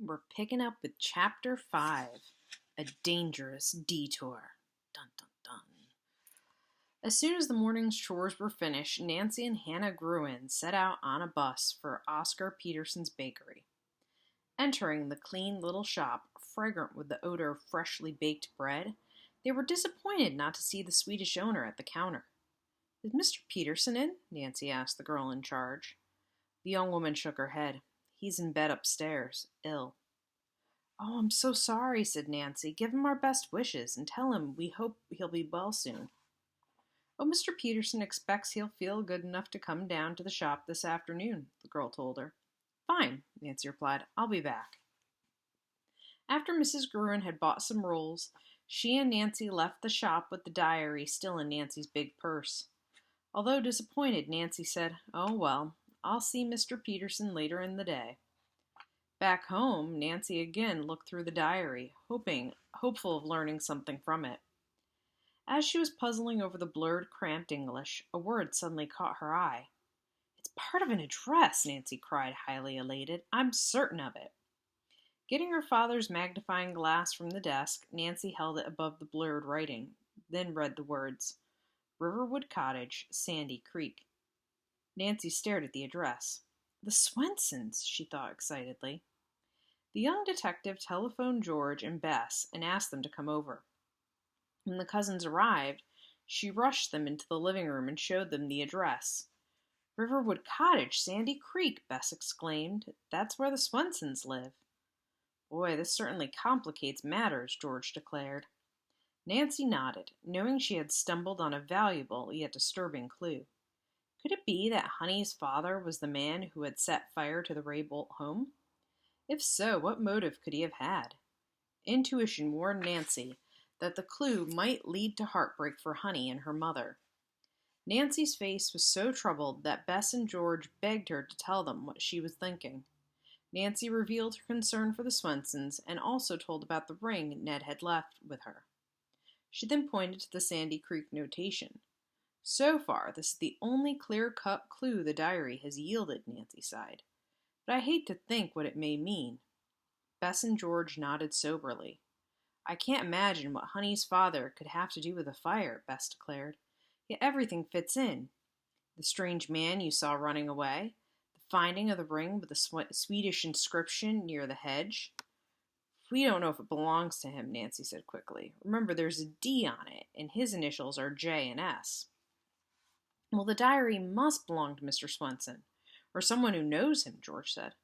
We're picking up with Chapter 5, A Dangerous Detour. Dun dun dun. As soon as the morning's chores were finished, Nancy and Hannah Gruen set out on a bus for Oscar Peterson's bakery. Entering the clean little shop, fragrant with the odor of freshly baked bread, they were disappointed not to see the Swedish owner at the counter. "Is Mr. Peterson in?" Nancy asked the girl in charge. The young woman shook her head. "He's in bed upstairs, ill." "Oh, I'm so sorry," said Nancy. "Give him our best wishes and tell him we hope he'll be well soon." "Oh, Mr. Peterson expects he'll feel good enough to come down to the shop this afternoon," the girl told her. "Fine," Nancy replied. "I'll be back." After Mrs. Gruen had bought some rolls, she and Nancy left the shop with the diary still in Nancy's big purse. Although disappointed, Nancy said, "Oh, well, I'll see Mr. Peterson later in the day." Back home, Nancy again looked through the diary, hopeful of learning something from it. As she was puzzling over the blurred, cramped English, a word suddenly caught her eye. "It's part of an address," Nancy cried, highly elated. "I'm certain of it." Getting her father's magnifying glass from the desk, Nancy held it above the blurred writing, then read the words, "Riverwood Cottage, Sandy Creek." Nancy stared at the address. The Swensons, she thought excitedly. The young detective telephoned George and Bess and asked them to come over. When the cousins arrived, she rushed them into the living room and showed them the address. "Riverwood Cottage, Sandy Creek," Bess exclaimed. "That's where the Swensons live." "Boy, this certainly complicates matters," George declared. Nancy nodded, knowing she had stumbled on a valuable yet disturbing clue. Could it be that Honey's father was the man who had set fire to the Raybolt home? If so, what motive could he have had? Intuition warned Nancy that the clue might lead to heartbreak for Honey and her mother. Nancy's face was so troubled that Bess and George begged her to tell them what she was thinking. Nancy revealed her concern for the Swensons and also told about the ring Ned had left with her. She then pointed to the Sandy Creek notation. "So far, this is the only clear-cut clue the diary has yielded," Nancy sighed. "But I hate to think what it may mean." Bess and George nodded soberly. "I can't imagine what Honey's father could have to do with the fire," Bess declared. "Yet everything fits in. The strange man you saw running away, the finding of the ring with the Swedish inscription near the hedge." "We don't know if it belongs to him," Nancy said quickly. "Remember, there's a D on it, and his initials are J and S." "Well, the diary must belong to Mr. Swenson, or someone who knows him," George said.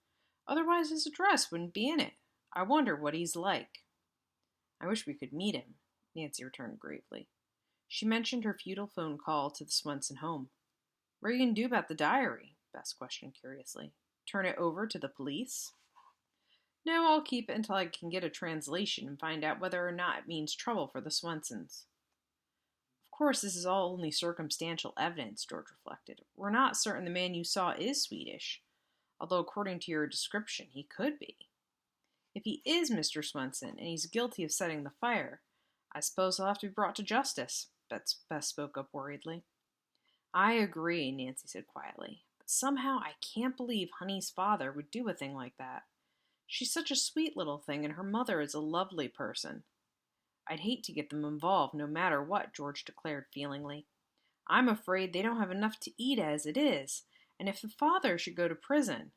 "Otherwise his address wouldn't be in it. I wonder what he's like." "I wish we could meet him," Nancy returned gravely. She mentioned her futile phone call to the Swenson home. "What are you going to do about the diary?" Bess questioned curiously. "Turn it over to the police?" "No, I'll keep it until I can get a translation and find out whether or not it means trouble for the Swensons." "Of course, this is all only circumstantial evidence," George reflected. "We're not certain the man you saw is Swedish, although according to your description, he could be. If he is Mr. Swenson and he's guilty of setting the fire, I suppose he'll have to be brought to justice," Bess spoke up worriedly. "I agree," Nancy said quietly, "but somehow I can't believe Honey's father would do a thing like that. She's such a sweet little thing, and her mother is a lovely person." "I'd hate to get them involved no matter what," George declared feelingly. "I'm afraid they don't have enough to eat as it is, and if the father should go to prison—"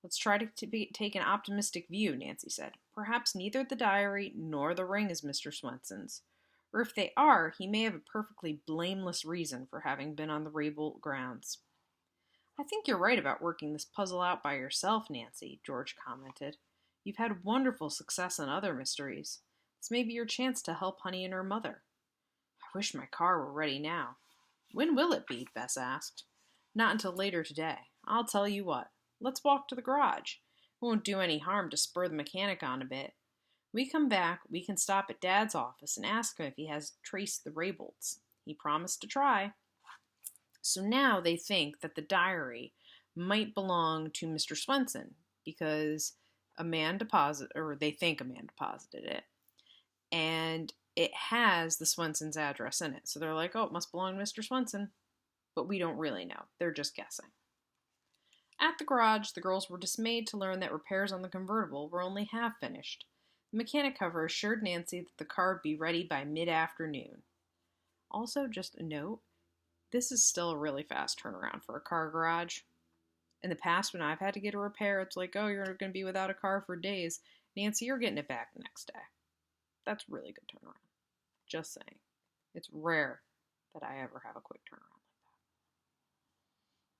"Let's try to take an optimistic view," Nancy said. "Perhaps neither the diary nor the ring is Mr. Swenson's. Or if they are, he may have a perfectly blameless reason for having been on the Raybolt grounds." "I think you're right about working this puzzle out by yourself, Nancy," George commented. "You've had wonderful success on other mysteries. This may be your chance to help Honey and her mother." "I wish my car were ready now." "When will it be?" Bess asked. "Not until later today. I'll tell you what. Let's walk to the garage. It won't do any harm to spur the mechanic on a bit. When we come back, we can stop at Dad's office and ask him if he has traced the Raybolts. He promised to try." So now they think that the diary might belong to Mr. Swenson because they think a man deposited it. And it has the Swenson's address in it. So they're like, "Oh, it must belong to Mr. Swenson." But we don't really know. They're just guessing. At the garage, the girls were dismayed to learn that repairs on the convertible were only half finished. The mechanic, however, assured Nancy that the car would be ready by mid-afternoon. Also, just a note, this is still a really fast turnaround for a car garage. In the past, when I've had to get a repair, it's like, oh, you're going to be without a car for days. Nancy, you're getting it back the next day. That's really good turnaround. Just saying. It's rare that I ever have a quick turnaround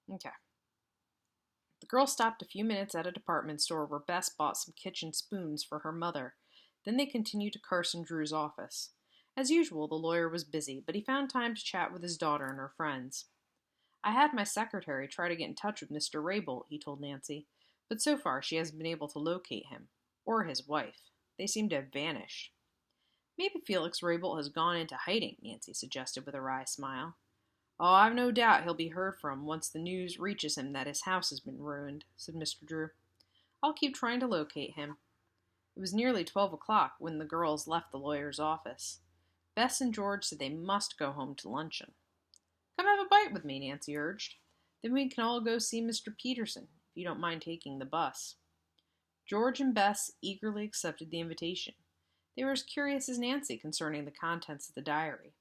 like that. Okay. The girls stopped a few minutes at a department store where Bess bought some kitchen spoons for her mother. Then they continued to Carson Drew's office. As usual, the lawyer was busy, but he found time to chat with his daughter and her friends. I had my secretary try to get in touch with Mr. Rabel, he told Nancy, but so far she hasn't been able to locate him, or his wife. They seem to have vanished. Maybe Felix Rabel has gone into hiding, Nancy suggested with a wry smile. Oh, I've no doubt he'll be heard from once the news reaches him that his house has been ruined, said Mr. Drew. I'll keep trying to locate him. It was nearly 12 o'clock when the girls left the lawyer's office. Bess and George said they must go home to luncheon. Come have a bite with me, Nancy urged. Then we can all go see Mr. Peterson, if you don't mind taking the bus. George and Bess eagerly accepted the invitation. They were as curious as Nancy concerning the contents of the diary.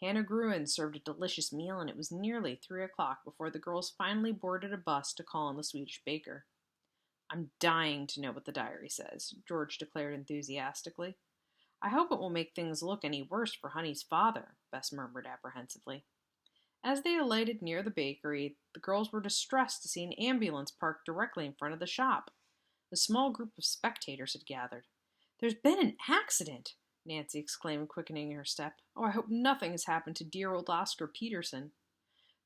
Hannah Gruen served a delicious meal, and it was nearly 3 o'clock before the girls finally boarded a bus to call on the Swedish baker. I'm dying to know what the diary says, George declared enthusiastically. I hope it won't make things look any worse for Honey's father, Bess murmured apprehensively. As they alighted near the bakery, the girls were distressed to see an ambulance parked directly in front of the shop. A small group of spectators had gathered. There's been an accident, Nancy exclaimed, quickening her step. Oh, I hope nothing has happened to dear old Oscar Peterson.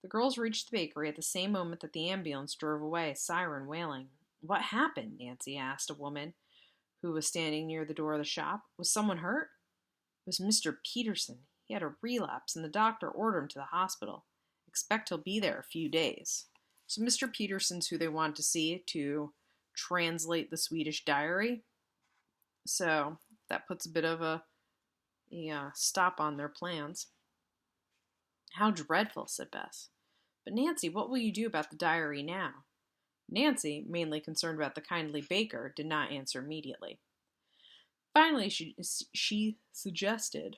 The girls reached the bakery at the same moment that the ambulance drove away, siren wailing. What happened? Nancy asked a woman who was standing near the door of the shop. Was someone hurt? It was Mr. Peterson. He had a relapse, and the doctor ordered him to the hospital. Expect he'll be there a few days. So Mr. Peterson's who they want to see to translate the Swedish diary. So that puts a bit of a stop on their plans. How dreadful, said Bess. But Nancy, what will you do about the diary now? Nancy, mainly concerned about the kindly baker, did not answer immediately. Finally, she suggested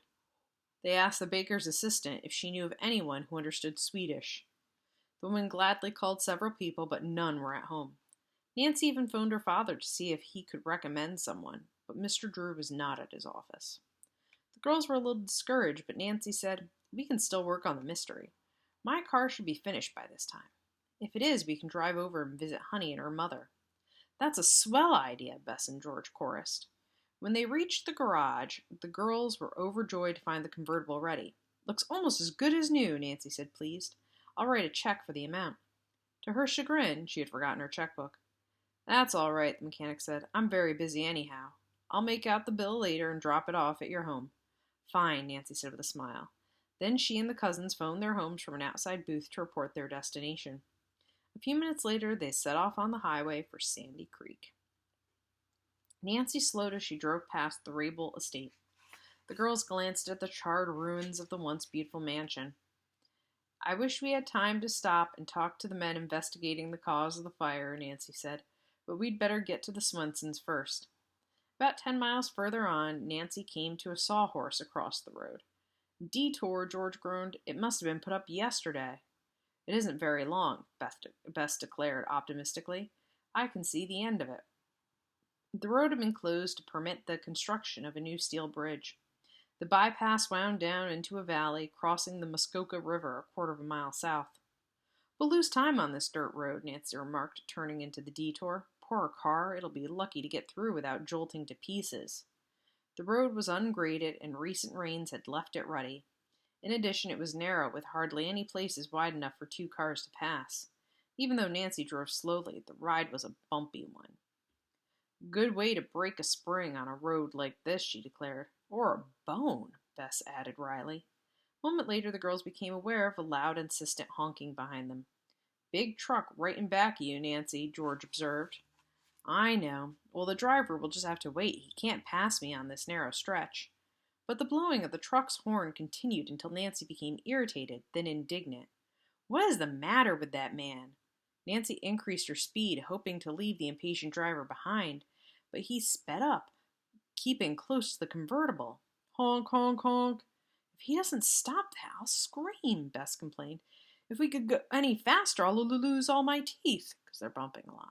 they asked the baker's assistant if she knew of anyone who understood Swedish. The woman gladly called several people, but none were at home. Nancy even phoned her father to see if he could recommend someone, but Mr. Drew was not at his office. The girls were a little discouraged, but Nancy said, We can still work on the mystery. My car should be finished by this time. If it is, we can drive over and visit Honey and her mother. That's a swell idea, Bess and George chorused. When they reached the garage, the girls were overjoyed to find the convertible ready. Looks almost as good as new, Nancy said, pleased. I'll write a check for the amount. To her chagrin, she had forgotten her checkbook. That's all right, the mechanic said. I'm very busy anyhow. I'll make out the bill later and drop it off at your home. Fine, Nancy said with a smile. Then she and the cousins phoned their homes from an outside booth to report their destination. A few minutes later, they set off on the highway for Sandy Creek. Nancy slowed as she drove past the Rabel estate. The girls glanced at the charred ruins of the once beautiful mansion. I wish we had time to stop and talk to the men investigating the cause of the fire, Nancy said, but we'd better get to the Swensons first. About 10 miles further on, Nancy came to a sawhorse across the road. Detour, George groaned. It must have been put up yesterday. It isn't very long, Bess declared optimistically. I can see the end of it. The road had been closed to permit the construction of a new steel bridge. The bypass wound down into a valley, crossing the Muskoka River a quarter of a mile south. We'll lose time on this dirt road, Nancy remarked, turning into the detour. Poor car, it'll be lucky to get through without jolting to pieces. The road was ungraded, and recent rains had left it rutty. In addition, it was narrow, with hardly any places wide enough for 2 cars to pass. Even though Nancy drove slowly, the ride was a bumpy one. Good way to break a spring on a road like this, she declared. Or a bone, Bess added wryly. A moment later, the girls became aware of a loud, insistent honking behind them. Big truck right in back of you, Nancy, George observed. I know. Well, the driver will just have to wait. He can't pass me on this narrow stretch. But the blowing of the truck's horn continued until Nancy became irritated, then indignant. What is the matter with that man? Nancy increased her speed, hoping to leave the impatient driver behind, but he sped up, keeping close to the convertible. Honk, honk, honk. If he doesn't stop that, I'll scream, Bess complained. If we could go any faster, I'll lose all my teeth, because they're bumping a lot.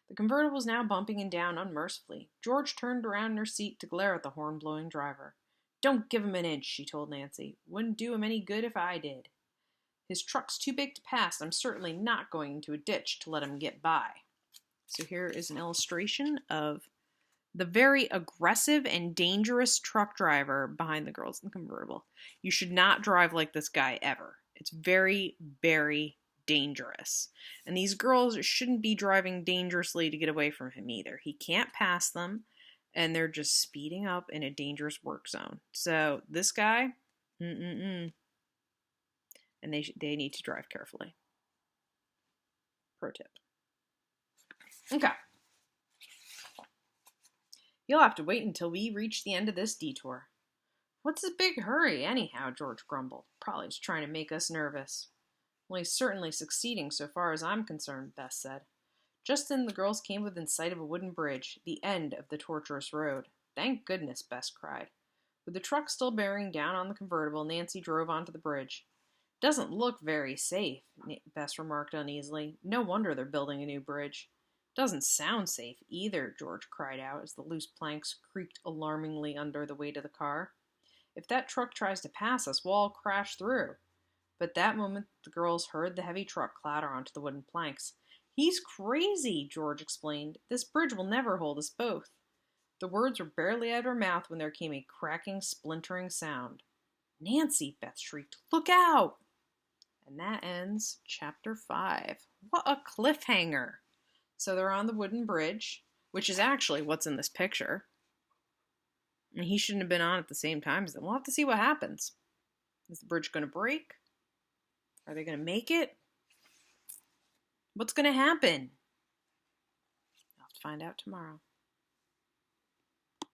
The convertible was now bumping and down unmercifully. George turned around in her seat to glare at the horn-blowing driver. Don't give him an inch, she told Nancy. Wouldn't do him any good if I did. His truck's too big to pass. I'm certainly not going into a ditch to let him get by. So here is an illustration of the very aggressive and dangerous truck driver behind the girls in the convertible. You should not drive like this guy ever. It's very, very dangerous. And these girls shouldn't be driving dangerously to get away from him either. He can't pass them, and they're just speeding up in a dangerous work zone. So this guy, and they need to drive carefully. Pro tip. Okay. You'll have to wait until we reach the end of this detour. What's his big hurry, anyhow? George grumbled. Probably he's trying to make us nervous. Well, he's certainly succeeding so far as I'm concerned, Bess said. Just then the girls came within sight of a wooden bridge, the end of the tortuous road. Thank goodness, Bess cried. With the truck still bearing down on the convertible, Nancy drove onto the bridge. Doesn't look very safe, Bess remarked uneasily. No wonder they're building a new bridge. Doesn't sound safe either, George cried out as the loose planks creaked alarmingly under the weight of the car. If that truck tries to pass us, we'll all crash through. But that moment the girls heard the heavy truck clatter onto the wooden planks. He's crazy, George explained. This bridge will never hold us both. The words were barely out of her mouth when there came a cracking, splintering sound. Nancy, Beth shrieked, look out! And that ends chapter 5. What a cliffhanger! So they're on the wooden bridge, which is actually what's in this picture. And he shouldn't have been on at the same time as them. We'll have to see what happens. Is the bridge going to break? Are they going to make it? What's going to happen? I'll have to find out tomorrow.